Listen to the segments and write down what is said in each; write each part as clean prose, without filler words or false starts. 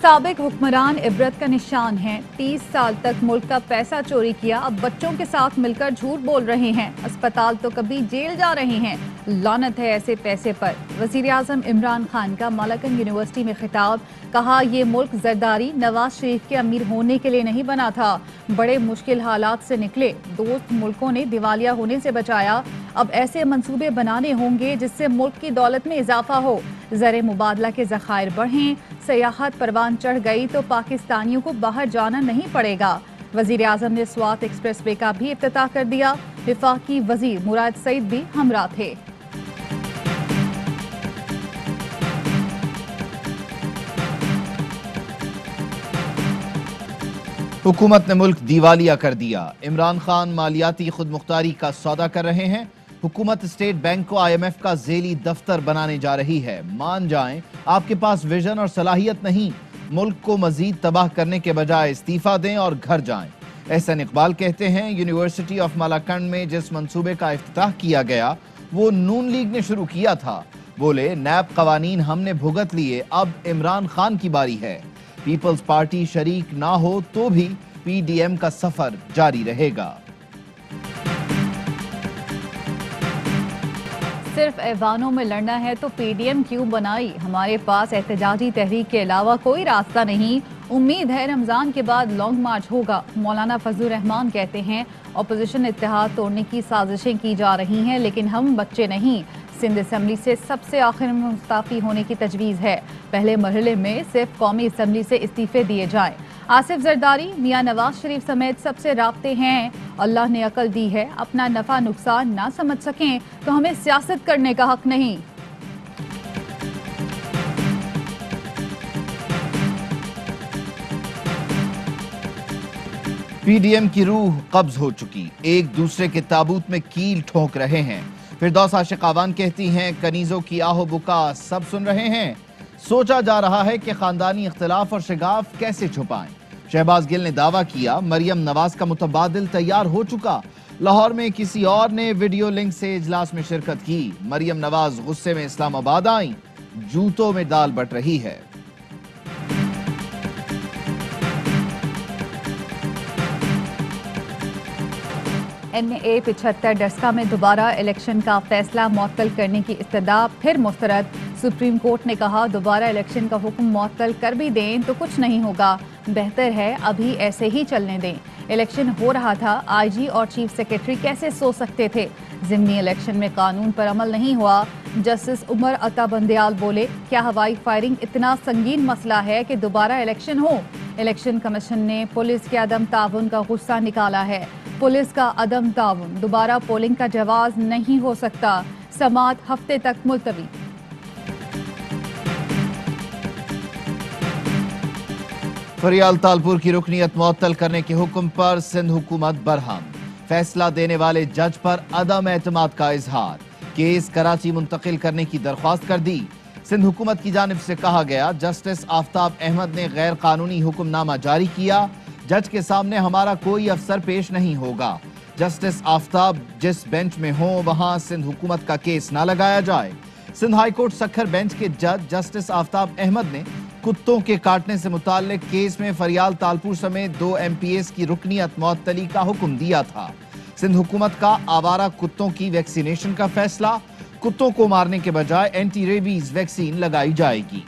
साबिक हुक्मरान इबरत का निशान हैं। 30 साल तक मुल्क का पैसा चोरी किया, अब बच्चों के साथ मिलकर झूठ बोल रहे हैं। अस्पताल तो कभी जेल जा रहे हैं। लानत है ऐसे पैसे पर। वजीर आज़म इमरान खान का मालाकन यूनिवर्सिटी में खिताब। कहा ये मुल्क जरदारी नवाज शरीफ के अमीर होने के लिए नहीं बना था, बड़े मुश्किल हालात से निकले। दोस्त मुल्कों ने दिवालिया होने से बचाया, अब ऐसे मंसूबे बनाने होंगे जिससे मुल्क की दौलत में इजाफा हो, ज़र मुबादला के ज़खायर बढ़ें। सयाहत परवान चढ़ गई तो पाकिस्तानियों को बाहर जाना नहीं पड़ेगा। वजीर आज़म ने स्वात एक्सप्रेस वे का भी इफ्तिताह कर दिया। वफाकी वजीर मुराद सईद भी हमरा थे। हुकूमत ने मुल्क दिवालिया कर दिया। इमरान खान मालियाती खुद मुख्तारी का सौदा कर रहे हैं। हुकूमत स्टेट बैंक को IMF का ज़ेली दफ्तर बनाने जा रही है। मान जाएं, आपके पास विजन और सलाहियत नहीं, मुल्क को मजीद तबाह करने के बजाय इस्तीफा दें और घर जाएं। एहसन इकबाल कहते हैं, यूनिवर्सिटी ऑफ मालाकंड में जिस मंसूबे का इफ्तिताह किया गया वो नून लीग ने शुरू किया था। बोले, नैब कवानीन हमने भुगत लिए, अब इमरान खान की बारी है। पीपल्स पार्टी शरीक ना हो तो भी PDM का सफर जारी रहेगा। सिर्फ ऐवानों में लड़ना है तो PDM क्यों बनाई? हमारे पास एहतजाजी तहरीक के अलावा कोई रास्ता नहीं। उम्मीद है रमजान के बाद लॉन्ग मार्च होगा। मौलाना फजलुर रहमान कहते हैं, अपोजिशन इत्तेहाद तोड़ने की साजिशें की जा रही हैं, लेकिन हम बच्चे नहीं। सिंध असम्बली से सबसे आखिर में मुस्ताफी होने की तजवीज़ है। पहले मरहले में सिर्फ कौमी असम्बली से इस्तीफे दिए जाएं। आसिफ जरदारी, मियां नवाज शरीफ समेत सबसे राब्ते हैं। अल्लाह ने अकल दी है, अपना नफा नुकसान ना समझ सकें तो हमें सियासत करने का हक नहीं। PDM की रूह कब्ज हो चुकी, एक दूसरे के ताबूत में कील ठोक रहे हैं। फिरदौस आशिक आवान कहती हैं, कनीजों की आहो बुका सब सुन रहे हैं। सोचा जा रहा है कि खानदानी इख्तिलाफ और शिगाफ कैसे छुपाएं। शहबाज गिल ने दावा किया, मरियम नवाज का मुतबादिल तैयार हो चुका। लाहौर में किसी और ने वीडियो लिंक से इजलास में शिरकत की। मरियम नवाज गुस्से में इस्लामाबाद आई, जूतों में दाल बट रही है। NA 75 डस्का में दोबारा इलेक्शन का फैसला मुअत्तल करने की इस्तदा फिर मुस्तरद। सुप्रीम कोर्ट ने कहा, दोबारा इलेक्शन का हुक्म मुअत्तल कर भी दें तो कुछ नहीं होगा, बेहतर है अभी ऐसे ही चलने दें। इलेक्शन हो रहा था, IG और चीफ सेक्रेटरी कैसे सो सकते थे? ज़िमनी इलेक्शन में कानून पर अमल नहीं हुआ। जस्टिस उमर अता बंदयाल बोले, क्या हवाई फायरिंग इतना संगीन मसला है कि दोबारा इलेक्शन हो? इलेक्शन कमीशन ने पुलिस के अदम ताउन का गुस्सा निकाला है। पुलिस का अदम ताउन, दोबारा पोलिंग का जवाब नहीं हो सकता। समात हफ्ते तक मुलतवी। फरियाल तालपुर की रुकनीत मुअत्तल करने के हुक्म पर सिंध हुकूमत बरहम। फैसला देने वाले जज पर अदम एतमाद का इजहार। केस कराची मुंतकिल करने की दरख्वास्त कर दी। सिंध हुकूमत की जानिब से कहा गया, जस्टिस आफ्ताब अहमद ने गैर कानूनी हुक्मनामा जारी किया। जज के सामने हमारा कोई अफसर पेश नहीं होगा। जस्टिस आफ्ताब जिस बेंच में हो वहां सिंध हुकूमत का केस ना लगाया जाए। Sindh high court Sukkur bench के जज जस्टिस आफ्ताब अहमद ने कुत्तों के काटने से मुताल्लिक केस में फरियाल तालपुर समेत 2 MPs की रुकनीत मुअत्तली का हुक्म दिया था। सिंध हुकूमत का आवारा कुत्तों की वैक्सीनेशन का फैसला, कुत्तों को मारने के बजाय एंटी रेबीज वैक्सीन लगाई जाएगी।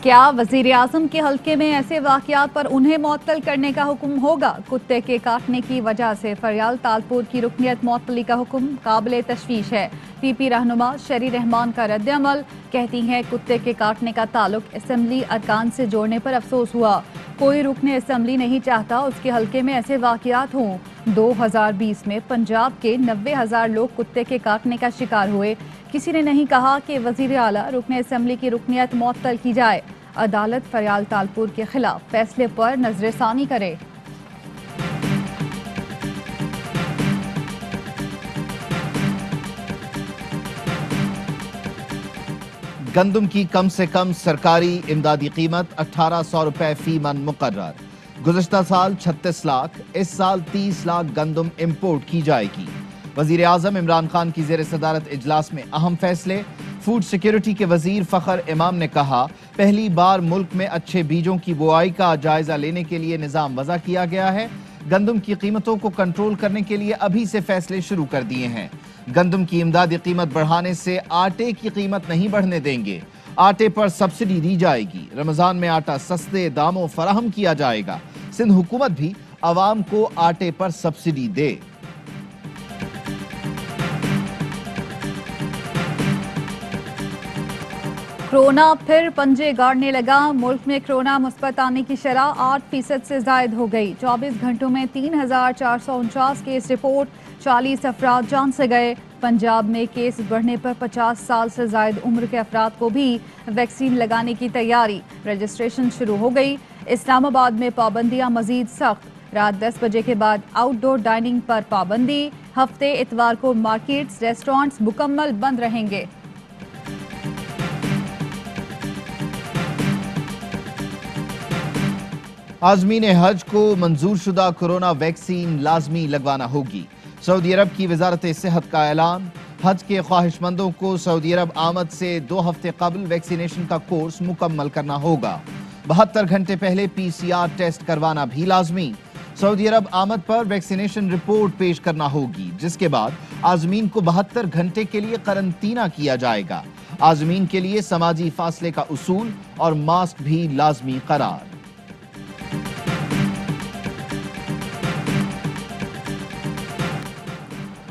क्या वजीर आज़म के हल्के में ऐसे वाक़यात पर उन्हें मुअत्तल करने का हुक्म होगा? कुत्ते के काटने की वजह से फरियाल तालपुर की रुकनीत मुअत्तली का हुक्म काबिल तशवीश है। PP रहनुमा शरी रहमान का रद्द अमल, कहती हैं, कुत्ते के काटने का ताल्लुक असम्बली अरकान से जोड़ने पर अफसोस हुआ। कोई रुकन असम्बली नहीं चाहता उसके हल्के में ऐसे वाक़यात हों। 2020 में पंजाब के 90,000 लोग कुत्ते के काटने का शिकार हुए। किसी ने नहीं कहा कि वज़ीर आला रुकन असम्बली की रुकनीत मुअत्तल की जाए। अदालत फरियाल तालपुर के खिलाफ फैसले पर नजरसानी करे। गंदम की कम से कम सरकारी इमदादी कीमत 1800 रुपए फी मन मुकर्रर। गुज़श्ता साल 36 लाख, इस साल 30 लाख गंदम इंपोर्ट की जाएगी। وزیر اعظم عمران خان کی زیر صدارت اجلاس میں اہم فیصلے۔ فوڈ سیکیورٹی کے وزیر فخر امام نے کہا پہلی بار ملک میں اچھے بیجوں کی بوائی کا جائزہ لینے کے لیے نظام وضع کیا گیا ہے۔ گندم کی قیمتوں کو کنٹرول کرنے کے لیے ابھی سے فیصلے شروع کر دیے ہیں۔ گندم کی امدادی قیمت بڑھانے سے آٹے کی قیمت نہیں بڑھنے دیں گے۔ آٹے پر سبسڈی دی جائے گی۔ رمضان میں آٹا سستے داموں فراہم کیا جائے گا۔ سندھ حکومت بھی عوام کو آٹے پر سبسڈی دے۔ کرونا پھر پنجے گاڑنے لگا۔ ملک میں کرونا مثبت آنے کی شرح 8% سے زائد ہو گئی۔ 24 گھنٹوں میں 3449 کیس رپورٹ، 40 افراد جان سے گئے۔ پنجاب میں کیس بڑھنے پر 50 سال سے زائد عمر کے افراد کو بھی ویکسین لگانے کی تیاری۔ رجسٹریشن شروع ہو گئی۔ اسلام آباد میں پابندیاں مزید سخت۔ رات 10 بجے کے بعد آؤٹ ڈور ڈائننگ پر پابندی۔ ہفتے اتوار کو مارکیٹس، ریسٹورانٹس مکمل بند رہیں گے۔ عازمین حج کو منظور شدہ کورونا ویکسین لازمی لگوانا ہوگی۔ سعودی عرب کی وزارت صحت کا اعلان۔ حج کے خواہش مندوں کو سعودی عرب آمد سے 2 ہفتے قبل ویکسینیشن کا کورس مکمل کرنا ہوگا۔ 72 گھنٹے پہلے PCR ٹیسٹ کروانا بھی لازمی۔ سعودی عرب آمد پر ویکسینیشن رپورٹ پیش کرنا ہوگی، جس کے بعد عازمین کو 72 گھنٹے کے لیے قرنطینہ کیا جائے گا۔ عازمین کے لیے سماجی فاصلے کا اصول اور ماسک بھی لازمی قرار۔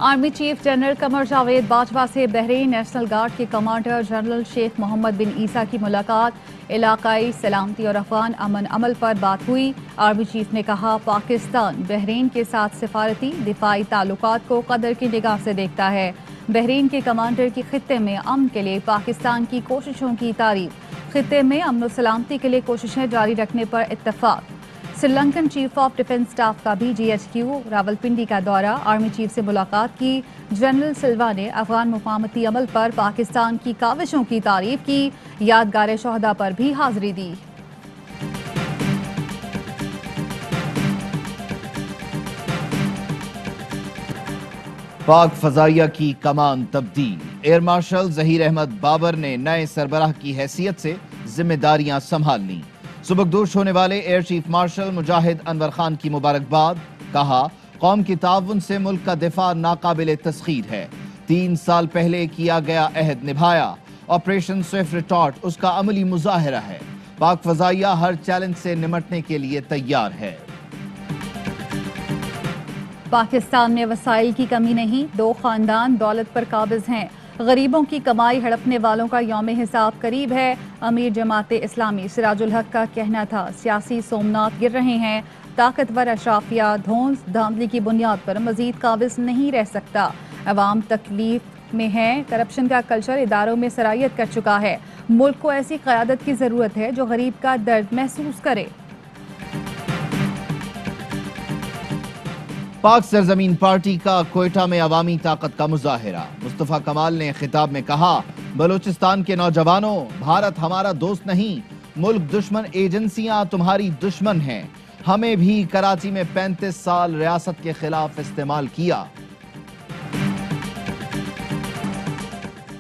Army chief general Qamar Javed Bajwa سے بحرین نیشنل گارڈ کے کمانڈر جنرل شیخ محمد بن عیسیٰ کی ملاقات۔ علاقائی سلامتی اور افغان امن عمل پر بات ہوئی۔ آرمی چیف نے کہا پاکستان بحرین کے ساتھ سفارتی دفاعی تعلقات کو قدر کی نگاہ سے دیکھتا ہے۔ بحرین کے کمانڈر کی خطے میں امن کے لیے پاکستان کی کوششوں کی تعریف۔ خطے میں امن و سلامتی کے لیے کوششیں جاری رکھنے پر اتفاق۔ Sri Lankan chief of defence staff کا بھی GHQ راولپنڈی کا دورہ۔ آرمی چیف سے ملاقات کی۔ جنرل سلوا نے افغان مفاہمتی عمل پر پاکستان کی کاوشوں کی تعریف کی۔ یادگار شہداء پر بھی حاضری دی۔ پاک فضائیہ کی کمان تبدیل۔ ایئر مارشل ظہیر احمد بابر نے نئے سربراہ کی حیثیت سے ذمہ داریاں سنبھال لیں۔ سبکدوش ہونے والے ایئر چیف مارشل مجاہد انور خان کی مبارکباد۔ کہا قوم کے تعاون سے ملک کا دفاع ناقابل تسخیر ہے۔ 3 سال پہلے کیا گیا عہد نبھایا۔ آپریشن سوئفٹ ریٹارٹ اس کا عملی مظاہرہ ہے۔ پاک فضائیہ ہر چیلنج سے نمٹنے کے لیے تیار ہے۔ پاکستان میں وسائل کی کمی نہیں، 2 خاندان دولت پر قابض ہیں۔ غریبوں کی کمائی ہڑپنے والوں کا یوم حساب قریب ہے۔ امیر جماعت اسلامی سراج الحق کا کہنا تھا سیاسی سومنات گر رہے ہیں۔ طاقتور اشرافیہ دھونس دھاندلی کی بنیاد پر مزید قابض نہیں رہ سکتا۔ عوام تکلیف میں ہے۔ کرپشن کا کلچر اداروں میں سرایت کر چکا ہے۔ ملک کو ایسی قیادت کی ضرورت ہے جو غریب کا درد محسوس کرے۔ پاک سرزمین پارٹی کا کوئٹہ میں عوامی طاقت کا مظاہرہ۔ مصطفیٰ کمال نے خطاب میں کہا بلوچستان کے نوجوانوں، بھارت ہمارا دوست نہیں، ملک دشمن ایجنسیاں تمہاری دشمن ہیں۔ ہمیں بھی کراچی میں 35 سال ریاست کے خلاف استعمال کیا۔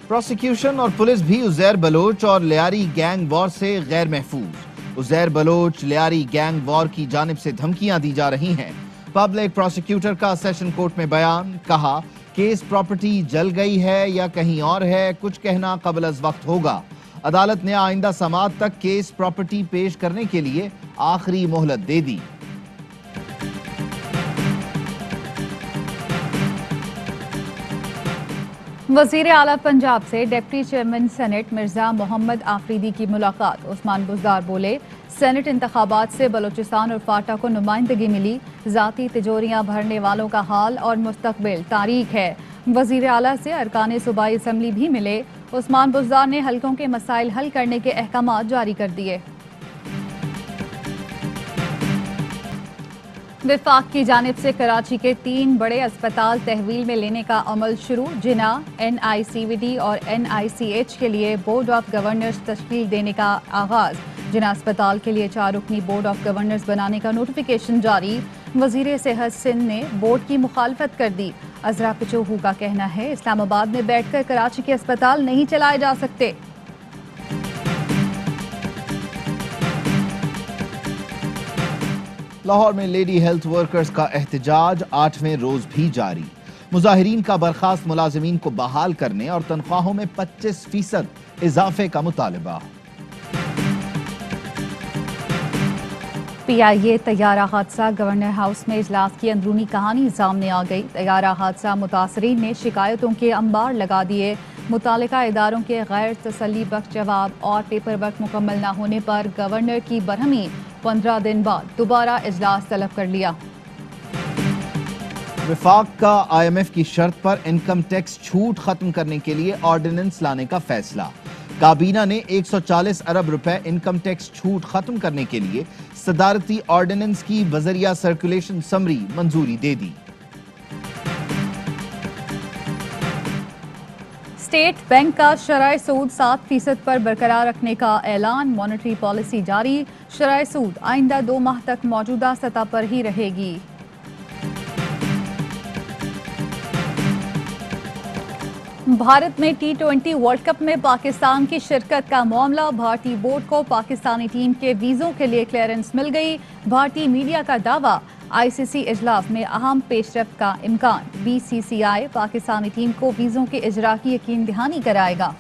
پروسیکیوشن اور پولیس بھی عزیر بلوچ اور لیاری گینگ وار سے غیر محفوظ۔ عزیر بلوچ لیاری گینگ وار کی جانب سے دھمکیاں دی جا رہی ہیں۔ پبلک پروسیکیوٹر کا سیشن کورٹ میں بیان۔ کہا کیس پراپرٹی جل گئی ہے یا کہیں اور ہے، کچھ کہنا قبل از وقت ہوگا۔ عدالت نے آئندہ سماعت تک کیس پراپرٹی پیش کرنے کے لیے آخری مہلت دے دی۔ وزیر اعلیٰ پنجاب سے deputy chairman senate Mirza Muhammad Afridi کی ملاقات۔ عثمان بزدار بولے سینٹ انتخابات سے بلوچستان اور فاٹا کو نمائندگی ملی، ذاتی تجوریاں بھرنے والوں کا حال اور مستقبل تاریک ہے۔ وزیر اعلیٰ سے ارکان صوبائی اسمبلی بھی ملے۔ عثمان بزدار نے حلقوں کے مسائل حل کرنے کے احکامات جاری کر دیے۔ وفاق کی جانب سے کراچی کے 3 بڑے اسپتال تحویل میں لینے کا عمل شروع۔ جناح، NICVD اور NICH کے لیے بورڈ آف گورنرز تشکیل دینے کا آغاز۔ جناح اسپتال کے لیے 4 رکنی بورڈ آف گورنرز بنانے کا نوٹیفیکیشن جاری۔ وزیر صحت سندھ نے بورڈ کی مخالفت کر دی۔ अजरा पिचोहू का कहना है इस्लामाबाद में बैठकर कराची के अस्पताल नहीं चलाए जा सकते। लाहौर में लेडी हेल्थ वर्कर्स का एहतजाज 8वें रोज भी जारी। मुजाहिरीन का बर्खास्त मुलाजिमीन को बहाल करने और तनख्वाहों में 25% इजाफे का मुतालबा। PIA तैयारा हादसा, गवर्नर हाउस में इजलास की अंदरूनी कहानी सामने आ गई। तैयारा हादसा मुतासरीन ने शिकायतों के अंबार लगा दिए। मुतालिका इदारों के गैर तसल्ली बख्श जवाब और पेपर वर्क मुकम्मल न होने पर गवर्नर की बरहमी। 15 दिन बाद दोबारा इजलास तलब कर लिया। विफाक का IMF की शर्त पर इनकम टैक्स छूट खत्म करने के लिए ऑर्डिनेंस लाने का फैसला। काबीना ने 140 अरब रुपए इनकम टैक्स छूट खत्म करने के लिए सदारती ऑर्डिनेंस की बजरिया सर्कुलेशन समरी मंजूरी दे दी। स्टेट बैंक का शरह सूद 7% पर बरकरार रखने का ऐलान। मॉनेटरी पॉलिसी जारी। शरह सूद आइंदा 2 माह तक मौजूदा सतह पर ही रहेगी। भारत में T20 वर्ल्ड कप में पाकिस्तान की शिरकत का मामला। भारतीय बोर्ड को पाकिस्तानी टीम के वीजों के लिए क्लियरेंस मिल गई। भारतीय मीडिया का दावा, ICC इजलास में अहम पेशरफ्त का इम्कान। BCCI पाकिस्तानी टीम को वीजों के इजरा की यकीन दहानी कराएगा।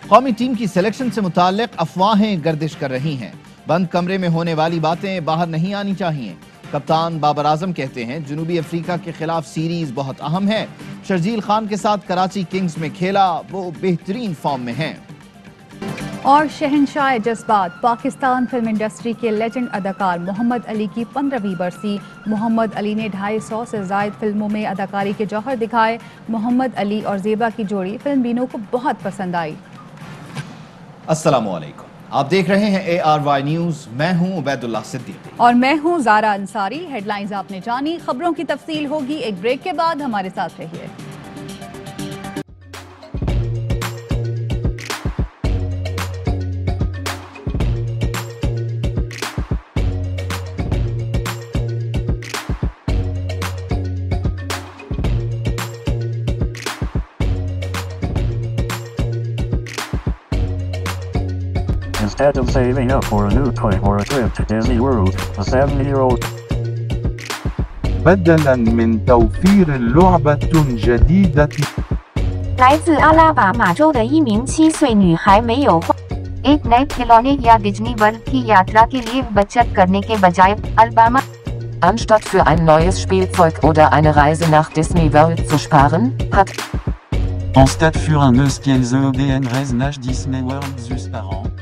कौमी टीम की सिलेक्शन से मुताल्लिक अफवाहें गर्दिश कर रही हैं। बंद कमरे में होने वाली बातें बाहर नहीं आनी चाहिए। कप्तान बाबर आजम कहते हैं जनूबी अफ्रीका के खिलाफ सीरीज बहुत अहम है। शर्जील खान के साथ कराची किंग्स में खेला, वो बेहतरीन फॉर्म में हैं। और शहंशाह जज्बात, पाकिस्तान फिल्म इंडस्ट्री के लेजेंड अदाकार मोहम्मद अली की 15वीं बरसी। मोहम्मद अली ने 250 से जायद फिल्मों में अदाकारी के जौहर दिखाए। मोहम्मद अली और ज़ेबा की जोड़ी फिल्म बीनों को बहुत पसंद आई। अस्सलाम वालेकुम, आप देख रहे हैं ARY न्यूज़। मैं हूं उबैदुल्लाह सिद्दीकी और मैं हूं ज़ारा अंसारी। हेडलाइंस आपने जानी, खबरों की तफसील होगी एक ब्रेक के बाद। हमारे साथ रहिए। Instead of saving up for a new toy or a trip to Disney World, a 7-year-old بدلاً من توفير لعبة جديدة 来自阿拉巴马州的一名7岁女孩没有花 एक नए खिलौने या डिज्नी वर्ल्ड की यात्रा के लिए बचत करने के बजाय Alabama Anstatt für ein neues Spielzeug oder eine Reise nach Disney World zu sparen, hat Anstatt für un neues Spielzeug oder eine Reise nach Disney World zu sparen,